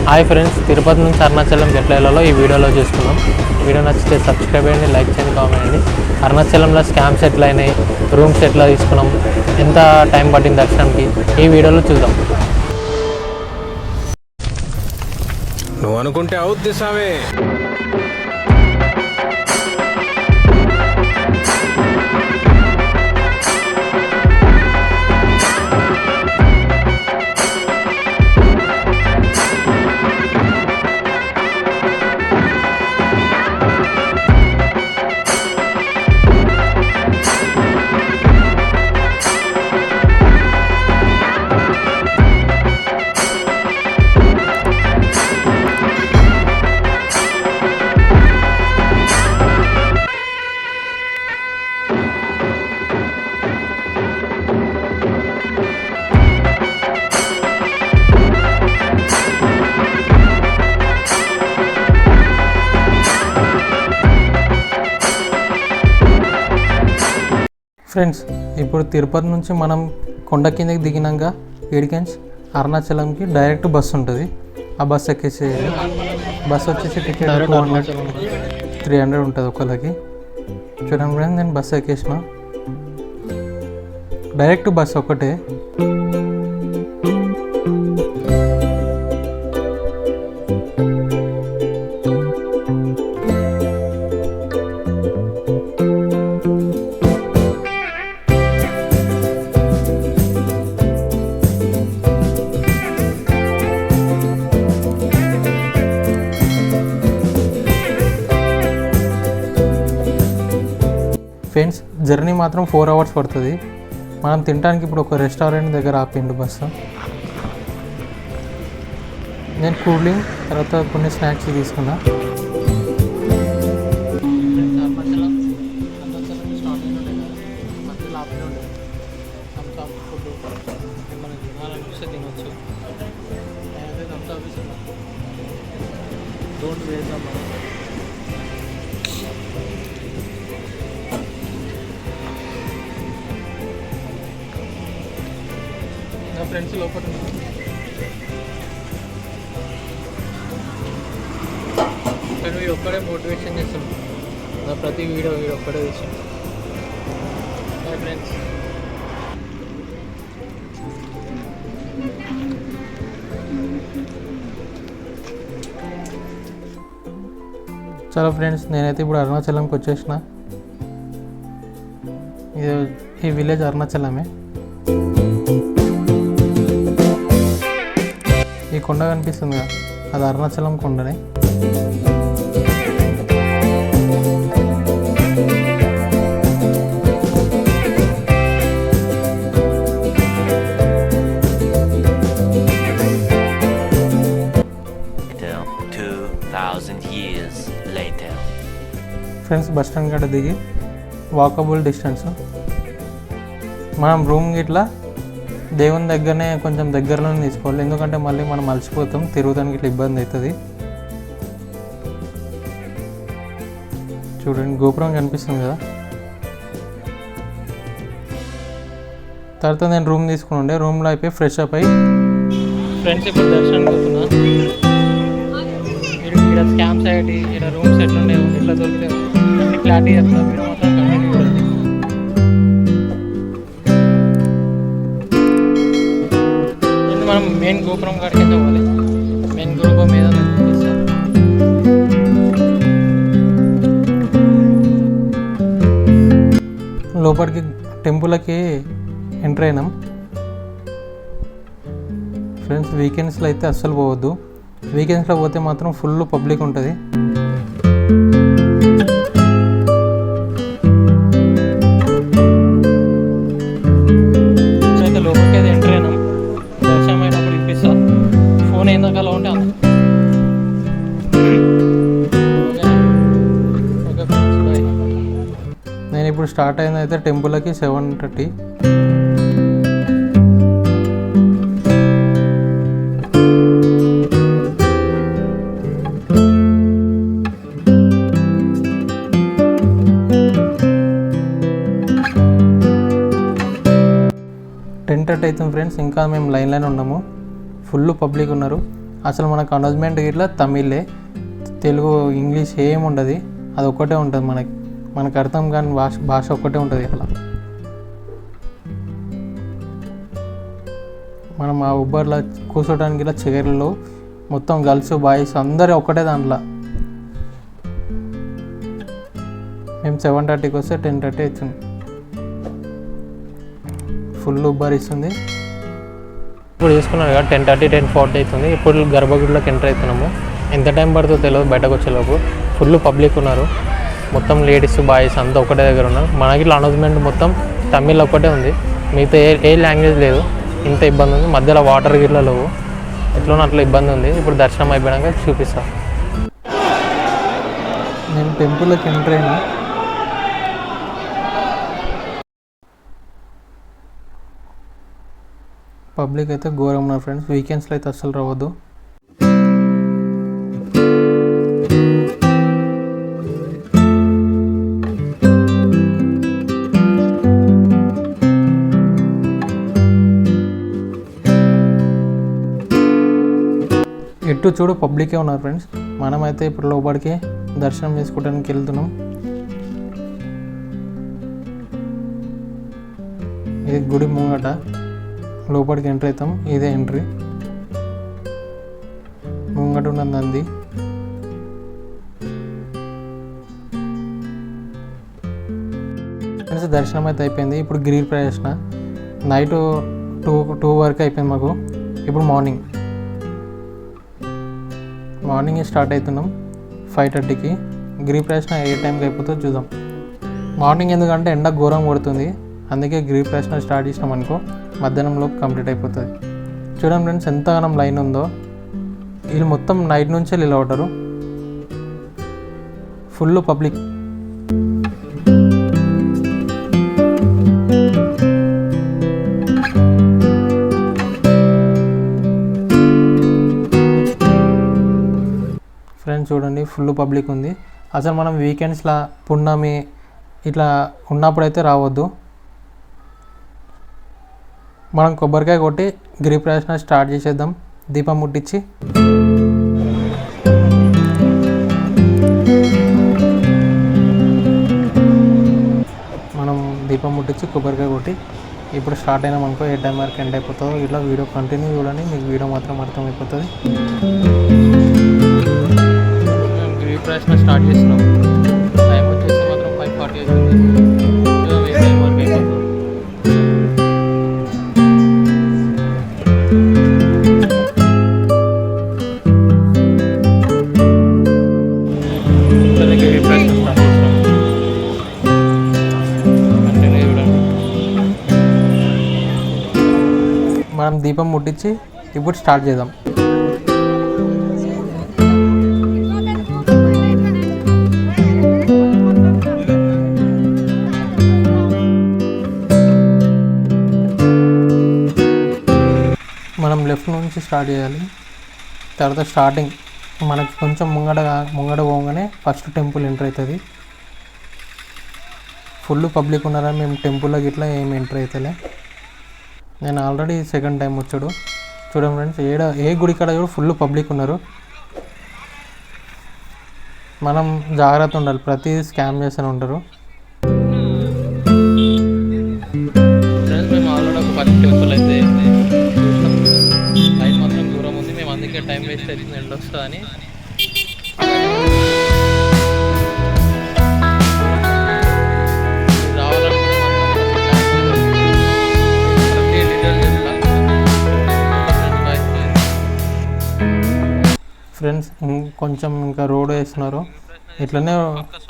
Hi friends, Tirupati నుంచి అరుణాచలం ఎట్లా వెళ్ళాలో ఈ వీడియోలో చూసుకున్నాం. వీడియో నచ్చితే సబ్స్క్రైబ్ చేయండి, లైక్ చేయండి, కామెంట్ చేయండి. అరుణాచలంలో స్కామ్స్ ఎట్లా అయినాయి, రూమ్స్ ఎట్లా తీసుకున్నాం, ఎంత టైం పట్టింది దర్శనానికి, ఈ వీడియోలో చూద్దాం. నువ్వు అనుకుంటే అవుద్ది సామే. ఫ్రెండ్స్, ఇప్పుడు తిరుపతి నుంచి మనం కొండ కిందకి దిగినాక ఏడికెన్స్ అరుణాచలంకి డైరెక్ట్ బస్సు ఉంటుంది. ఆ బస్సు ఎక్కేసేయాలి. బస్సు వచ్చేసి టికెట్ 200-300 ఉంటుంది ఒకళ్ళకి. చూడండి ఫ్రెండ్స్, నేను బస్సు ఎక్కేసిన. డైరెక్ట్ బస్సు ఒకటే. ఫ్రెండ్స్, జర్నీ మాత్రం 4 hours పడుతుంది. మనం తినడానికి ఇప్పుడు ఒక రెస్టారెంట్ దగ్గర ఆపిండు బస్సు. నేను కూలింగ్ తర్వాత కొన్ని స్నాక్స్ తీసుకున్నా. నా ఫ్రెండ్స్ లోపల నేను ఒక్కడే మోటివేషన్ చేస్తాను. నా ప్రతి వీడియో ఒక్కడే చేస్తాను. Hi friends. చాలా ఫ్రెండ్స్, నేనైతే ఇప్పుడు అరుణాచలంకి వచ్చేసిన. ఈ విలేజ్ అరుణాచలమే. ఈ కొండ కనిపిస్తుంది కదా, అది అరుణాచలం కొండనే. ఫ్రెండ్స్, బస్ స్టాండ్ గట్ట దిగి వాకబుల్ డిస్టెన్స్. మనం రూమ్ ఇట్లా దేవుని దగ్గరనే కొంచెం దగ్గరలోనే తీసుకోవాలి, ఎందుకంటే మళ్ళీ మనం అలసిపోతాం, తిరుగుతానికి ఇట్లా ఇబ్బంది అవుతుంది. చూడండి, గోపురం కనిపిస్తుంది కదా. తర్వాత నేను రూమ్ తీసుకుని ఉండే, రూమ్లో అయిపోయి ఫ్రెష్ అప్ అయ్యి ఫ్రెండ్స్ ఇప్పుడు దర్శనానికి పోతున్నా. ఇక్కడ స్కామ్స్ అయ్యి ఇక్కడ రూమ్స్ ఎట్లుండే ఎట్లా దొరికితే క్లారిటీ చెప్తా. మీరు మాత్రం కంటిన్యూ చూడండి. మనం మెయిన్ గోపురం కాడికి అయితే పోవాలి. మెయిన్ గోపురం మీద లోపలికి టెంపుల్కి ఎంటర్ అయినాం. ఫ్రెండ్స్, వీకెండ్స్లో అయితే అస్సలు పోవద్దు. వీకెండ్స్లో పోతే మాత్రం ఫుల్ పబ్లిక్ ఉంటుంది. అయితే లోపలికి అయితే ఎంటర్ అయినాం. దర్శనం అయినప్పుడు ఇప్పిస్తా. ఫోన్ ఏందాక అలా ఉంటే అంత. Okay friends, bye. నేను ఇప్పుడు స్టార్ట్ అయింది అయితే టెంపుల్కి 7:30. టెంట్ అవుతాం ఫ్రెండ్స్. ఇంకా మేము లైన్లోనే ఉన్నాము. ఫుల్ పబ్లిక్ ఉన్నారు. అసలు మనకు అనౌన్స్మెంట్ ఇట్లా తమిళే, తెలుగు ఇంగ్లీష్ ఏమి ఉండదు, అది ఒక్కటే ఉంటుంది. మనకు అర్థం కాని భాష ఒక్కటే ఉంటుంది ఇట్లా. మనం ఆ ఉబ్బర్లో కూర్చోడానికి ఇలా చైర్లలో మొత్తం గర్ల్స్ బాయ్స్ అందరూ ఒక్కటే దాంట్లో. మేము 7:30కి వస్తే 10:30 అవుతుంది. ఫుల్ ఉబ్బర్ ఇస్తుంది. ఇప్పుడు చేసుకున్నాను కదా 10:30 10:40 అవుతుంది. ఇప్పుడు గర్భగుడిలోకి ఎంటర్ అవుతున్నాము. ఎంత టైం పడుతుందో తెలియదు బయటకు వచ్చేలోపు. ఫుల్ పబ్లిక్ ఉన్నారు, మొత్తం లేడీస్ బాయ్స్ అంతా ఒకటే దగ్గర ఉన్నారు. మనకి ఇట్లా అనౌన్స్మెంట్ మొత్తం తమిళ్ ఒక్కటే ఉంది, మిగతా ఏ లాంగ్వేజ్ లేదు. ఇంత ఇబ్బంది ఉంది, మధ్యలో వాటర్ గిట్ల లేవు, ఎట్లా అట్లా ఇబ్బంది ఉంది. ఇప్పుడు దర్శనం అయిపోయాక చూపిస్తాను. నేను టెంపుల్లోకి ఎంటర్ అయినా. పబ్లిక్ అయితే ఘోరం ఉన్నారు ఫ్రెండ్స్. వీకెండ్స్లో అయితే అస్సలు రావద్దు. ఎటు చూడు పబ్లికే ఉన్నారు ఫ్రెండ్స్. మనమైతే ఇప్పుడు లోపలికి దర్శనం చేసుకోవడానికి వెళ్తున్నాం. ఇది గుడి ముంగట, లోపలికి ఎంటర్ అవుతాం. ఇదే ఎంట్రీ. ముంగట ఉన్న నంది. ఫ్రెండ్స్ దర్శనం అయితే అయిపోయింది. ఇప్పుడు గిరి ప్రదర్శన నైట్ 2 వరకు అయిపోయింది మాకు. ఇప్పుడు మార్నింగ్ స్టార్ట్ అవుతున్నాం 5:30కి. గిరి ప్రదర్శన ఏ టైంకి అయిపోతుందో చూద్దాం. మార్నింగ్ ఎందుకంటే ఎండ ఘోరం కొడుతుంది, అందుకే గిరి ప్రదర్శన స్టార్ట్ చేసినాం అనుకో మధ్యాహ్నంలో కంప్లీట్ అయిపోతుంది. చూడండి ఫ్రెండ్స్ ఎంతగానం లైన్ ఉందో. వీళ్ళు మొత్తం నైట్ నుంచే నిలబడ్డారు, ఫుల్ పబ్లిక్. ఫ్రెండ్స్ చూడండి ఫుల్ పబ్లిక్ ఉంది. అసలు మనం వీకెండ్స్లో పున్నమి ఇట్లా ఉన్నప్పుడైతే రావద్దు. మనం కొబ్బరికాయ కొట్టి గిరి ప్రదర్శన స్టార్ట్ చేసేద్దాం. దీపం ముట్టించి కొబ్బరికాయ కొట్టి ఇప్పుడు స్టార్ట్ అయినాం అనుకో. ఏ టైం వరకు ఎండ్ అయిపోతుందో ఇట్లా వీడియో కంటిన్యూ చూడండి, మీకు వీడియో మాత్రం అర్థమైపోతుంది. గిరి ప్రదర్శన స్టార్ట్ చేస్తున్నాం. టైం వచ్చేసి మాత్రం 5:40 అవుతుంది. ఏ టైం వరకు అయిపోతుంది. మనం దీపం ముట్టించి ఇప్పుడు స్టార్ట్ చేద్దాం. మనం లెఫ్ట్ నుంచి స్టార్ట్ చేయాలి. తర్వాత స్టార్టింగ్ మనకి కొంచెం ముంగడ పోగానే ఫస్ట్ టెంపుల్ ఎంటర్ అవుతుంది. ఫుల్ పబ్లిక్ ఉన్నారని మేము టెంపుల్లోకి ఇట్లా ఏం ఎంటర్ అవుతలే. నేను ఆల్రెడీ సెకండ్ టైం వచ్చాడు. చూడండి ఫ్రెండ్స్ ఏ గుడి కాడ చూడు ఫుల్ పబ్లిక్ ఉన్నారు. మనం జాగ్రత్త ఉండాలి, ప్రతి స్కామ్ చేస్తూనే ఉంటారు. ఫ్రెండ్స్ మేము ఆల్రెడీ ఒక ఫస్ట్ టెంపుల్ అయితే టైం మాత్రం దూరం ఉంది, మేము అందుకే టైం వేస్ట్ అవుతుంది ఎండ్ వస్తుందని. ఫ్రెండ్స్ కొంచెం ఇంకా రోడ్ వేస్తున్నారు, ఇట్లనే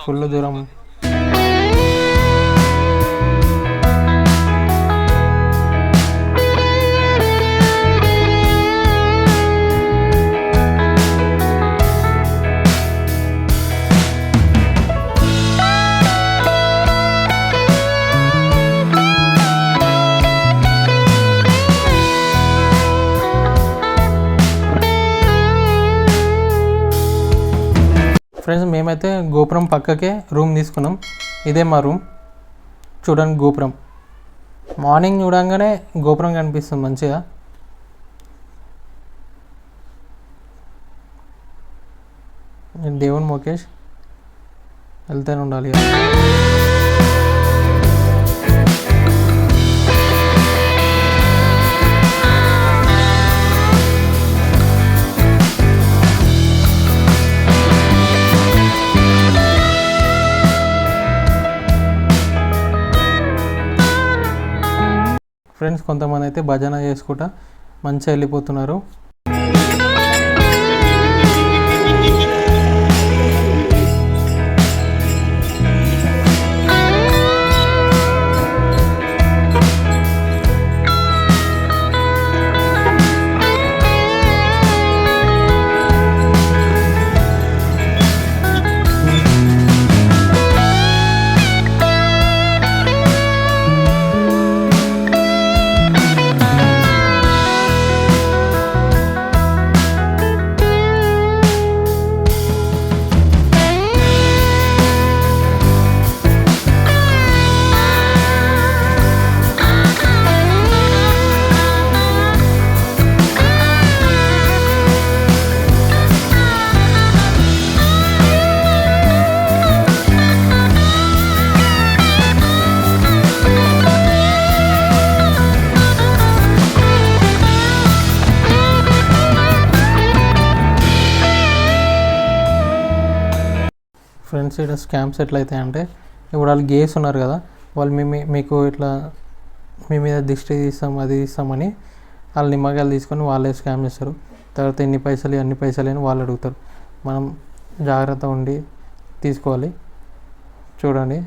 ఫుల్ దూరం. ఫ్రెండ్స్ మేమైతే గోపురం పక్కకే రూమ్ తీసుకున్నాం. ఇదే మా రూమ్. చూడండి గోపురం, మార్నింగ్ చూడంగానే గోపురం కనిపిస్తుంది మంచిగా. నేను దేవుని ముఖేష్ వెళ్తూనే ఉండాలి. ఫ్రెండ్స్ కొంతమంది అయితే భజన చేసుకుంటా మంచిగా వెళ్ళిపోతున్నారు. ఫ్రెండ్స్ ఇక్కడ స్కామ్స్ ఎట్లయితాయంటే ఇప్పుడు వాళ్ళు గేస్ ఉన్నారు కదా, వాళ్ళు మీకు ఇట్లా మీ మీద దిష్టి తీస్తాం అది తీస్తామని వాళ్ళు నిమ్మకాయలు తీసుకొని వాళ్ళే స్కామ్ చేస్తారు. తర్వాత ఎన్ని పైసలు అన్ని పైసలు అని వాళ్ళు అడుగుతారు. మనం జాగ్రత్త ఉండి తీసుకోవాలి. చూడండి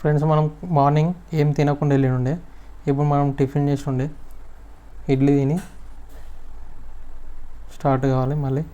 ఫ్రెండ్స్ మనం మార్నింగ్ ఏం తినకుండా వెళ్ళి ఉండే, ఇప్పుడు మనం టిఫిన్ చేసి ఉండే ఇడ్లీ తిని స్టార్ట్ కావాలి మళ్ళీ.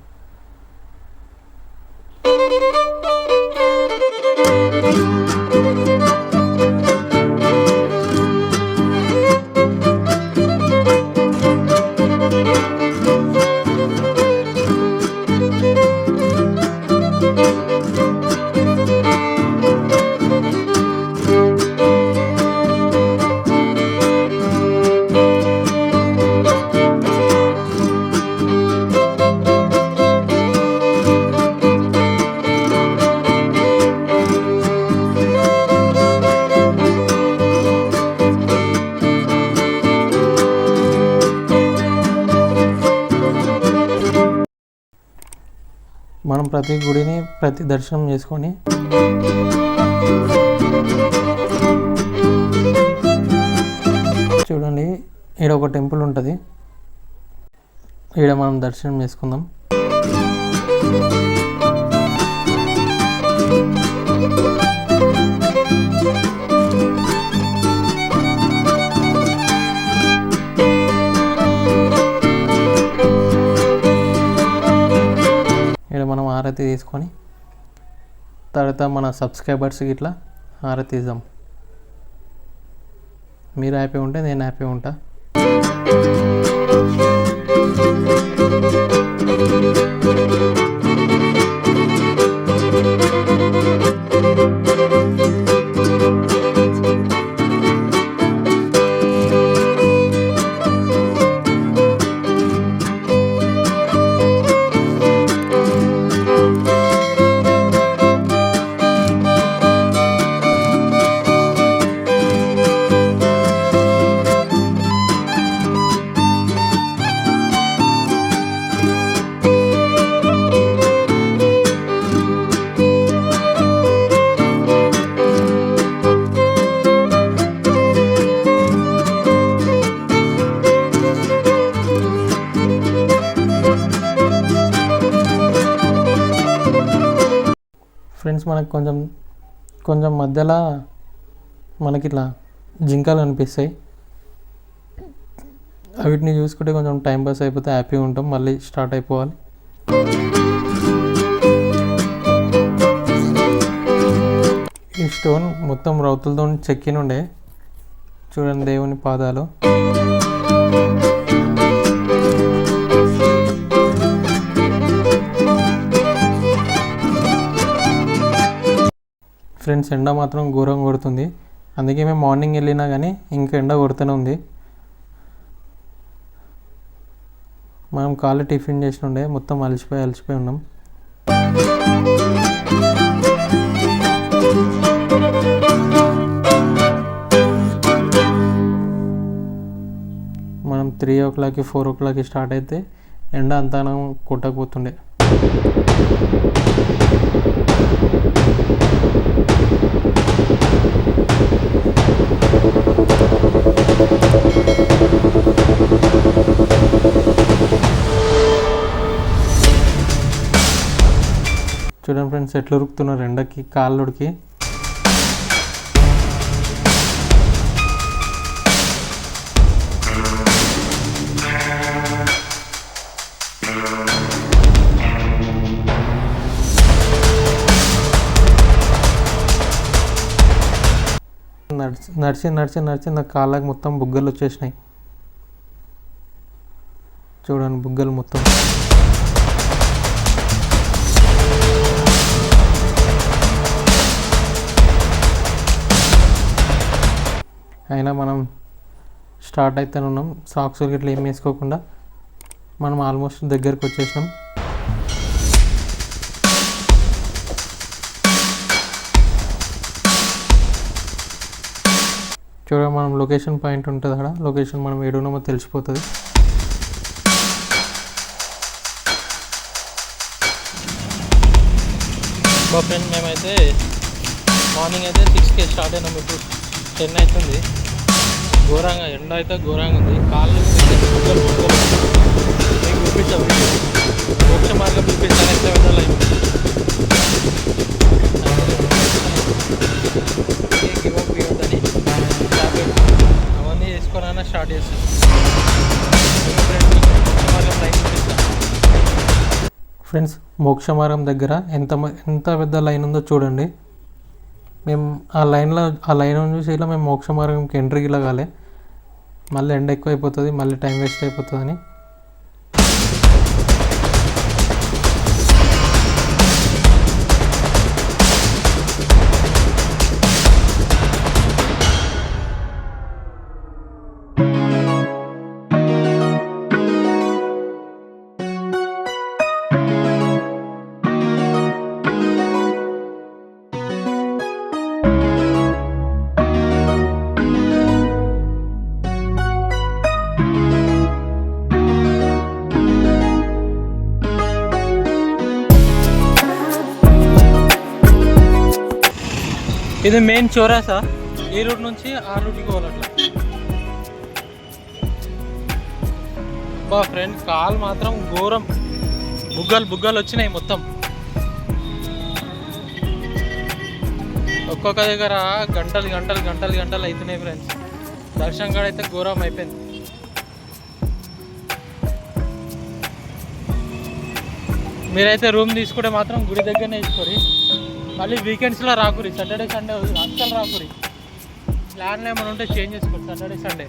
మనం ప్రతి గుడిని ప్రతి దర్శనం చేసుకొని చూడండి ఈడ ఒక టెంపుల్ ఉంటుంది, ఈడ మనం దర్శనం చేసుకుందాం. ఇక్కడ మనం హారతి తీసుకొని తర్వాత మన సబ్స్క్రైబర్స్కి ఇట్లా హారతి ఇద్దాం. మీరు హ్యాపీ ఉంటే నేను హ్యాపీ ఉంటా. ఫ్రెండ్స్ మనకు కొంచెం మధ్యలో మనకి ఇట్లా జింకలు అనిపిస్తాయి. వీటిని చూసుకుంటే కొంచెం టైం పాస్ అయిపోతే హ్యాపీగా ఉంటాం. మళ్ళీ స్టార్ట్ అయిపోవాలి. ఈ స్టోన్ మొత్తం రౌతులతో చెక్కినుండే. చూడండి దేవుని పాదాలు. ఫ్రెండ్స్, ఎండ మాత్రం ఘోరంగా కొడుతుంది. అందుకే మేము మార్నింగ్ వెళ్ళినా కానీ ఇంకా ఎండ కొడుతూనే ఉంది. మనం కాళ్ళు టిఫిన్ చేసి ఉండే మొత్తం అలసిపోయి ఉన్నాం. మనం 3 o'clock 4 o'clock స్టార్ట్ అయితే ఎండ అంతా కొట్టకపోతుండే. చూడండి ఫ్రెండ్స్, ఎట్లా ఉరుకుతున్నారు ఎండకి కాళ్ళుడికి. నడిచి నా కాళ్ళకి మొత్తం బుగ్గలు వచ్చేసినాయి. చూడండి బుగ్గలు మొత్తం. అయినా మనం స్టార్ట్ అయితే ఉన్నాం. సాక్స్ ఇట్లా ఏం వేసుకోకుండా మనం ఆల్మోస్ట్ దగ్గరికి వచ్చేసినాం. చూడండి, మనం లొకేషన్ పాయింట్ ఉంటుంది అక్కడ. లొకేషన్ మనం ఏడున్నామో తెలిసిపోతుంది. మా ఫ్రెండ్ మేమైతే మార్నింగ్ అయితే 6కి స్టార్ట్ అయినాం. ఇప్పుడు 10 అవుతుంది. ఘోరంగా ఎండ అయితే ఘోరంగా ఉంది. కాళ్ళు మీకు చూపించాం. మోక్ష మార్గం చూపించాను ఎట్లా వెళ్ళాలి. అవన్నీ చేసుకొని స్టార్ట్ చేస్తాను. ఫ్రెండ్స్, మోక్షమార్గం దగ్గర ఎంత పెద్ద లైన్ ఉందో చూడండి. మేము ఆ లైన్ చూసి ఇలా మేము మోక్షమార్గంకి ఎంట్రీకి వెళ్ళగాలి. మళ్ళీ ఎండ ఎక్కువ అయిపోతుంది, మళ్ళీ టైం వేస్ట్ అయిపోతుందని. ఇది మెయిన్ చౌరాసా. ఈ రూట్ నుంచి ఆ రూట్కి పోవాలట్లా. బా ఫ్రెండ్, కాలు మాత్రం ఘోరం. బుగ్గలు వచ్చినాయి మొత్తం. ఒక్కొక్క దగ్గర గంటలు అవుతున్నాయి ఫ్రెండ్స్. దర్శనం కాడ అయితే ఘోరం అయిపోయింది. మీరైతే రూమ్ తీసుకుంటే మాత్రం గుడి దగ్గరనే తీసుకోరి. మళ్ళీ వీకెండ్స్లో రాకురి. సాటర్డే సండే అస్సలు రాకురి. ప్లాన్లో ఏమైనా ఉంటే చేంజ్ చేసుకోండి Saturday Sunday.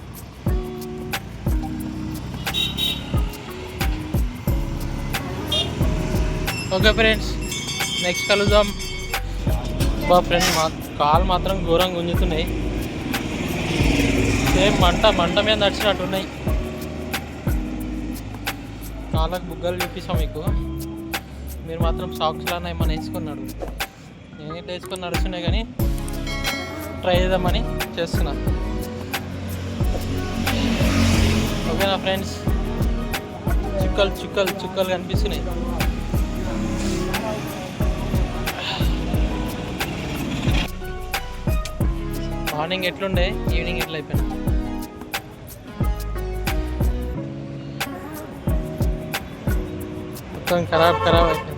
Okay friends, next కలుద్దాం. బా ఫ్రెండ్స్, కాలు మాత్రం ఘోరంగా గుంజుతున్నాయి. సేమ్ మంట మీద నడిచినట్టున్నాయి. కాళ్ళకు బుగ్గలు చూపిస్తాం మీకు. మీరు మాత్రం సాక్స్లానే ఏమైనా వేసుకున్నాడు. నేను ఇట్లా వేసుకొని నడుస్తున్నాయి కానీ ట్రై చేద్దామని చేస్తున్నా. ఓకేనా ఫ్రెండ్స్, చుక్కలు కనిపిస్తున్నాయి. మార్నింగ్ ఎట్లుండే, ఈవినింగ్ ఎట్లా అయిపోయినా. మొత్తం ఖరాబ్ అయిపోయింది.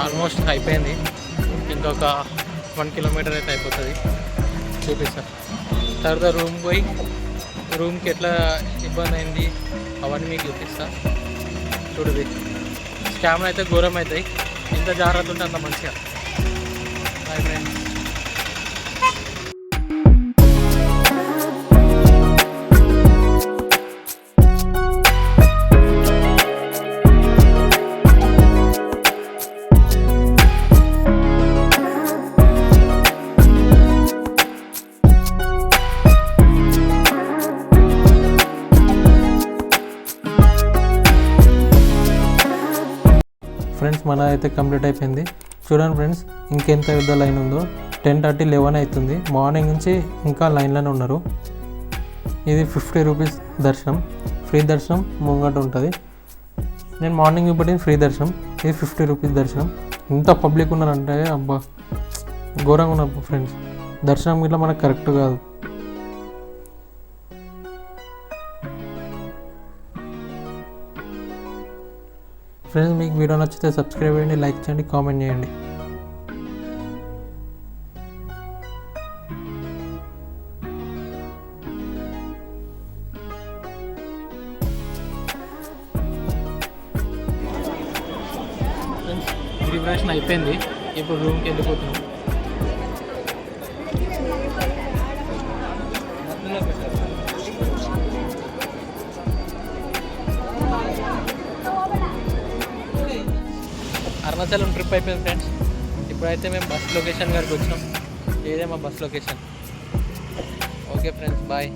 ఆల్మోస్ట్ అయిపోయింది. ఇంకొక 1 కిలోమీటర్ అయితే అయిపోతుంది. చూపిస్తా. తర్వాత రూమ్ పోయి రూమ్కి ఎట్లా ఇబ్బంది అయింది అవన్నీ మీకు చూపిస్తా. చూడది స్కామ్లు అయితే ఘోరం అవుతాయి. ఎంత జాగ్రత్త ఉంటే అంత మంచిగా. Hi friends. ఫ్రెండ్స్ మన అయితే కంప్లీట్ అయిపోయింది. చూడండి ఫ్రెండ్స్, ఇంకెంత పెద్ద లైన్ ఉందో. 10:30, 11 అవుతుంది. మార్నింగ్ నుంచి ఇంకా లైన్లోనే ఉన్నారు. ఇది 50 రూపీస్ దర్శనం. ఫ్రీ దర్శనం ముంగట ఉంటుంది. నేను మార్నింగ్ ఇప్పటికి ఫ్రీ దర్శనం. ఇది 50 రూపీస్ దర్శనం. ఇంత పబ్లిక్ ఉన్నారంటే అబ్బా ఘోరంగా ఉన్నారు ఫ్రెండ్స్. దర్శనం ఇట్లా మనకు కరెక్ట్ కాదు. ఫ్రెండ్స్, మీకు వీడియో నచ్చితే సబ్స్క్రైబ్ చేయండి, లైక్ చేయండి, కామెంట్ చేయండి. ఫ్రెండ్స్, గిరిప్రదక్షిణ అయిపోయింది. ఇప్పుడు రూమ్కి వెళ్ళిపోతున్నాం. అరుణాచలం ట్రిప్ అయిపోయింది ఫ్రెండ్స్. ఇప్పుడైతే మేము బస్ లొకేషన్ గారికి వచ్చినాం. ఇదే మా bus location. Okay friends, bye.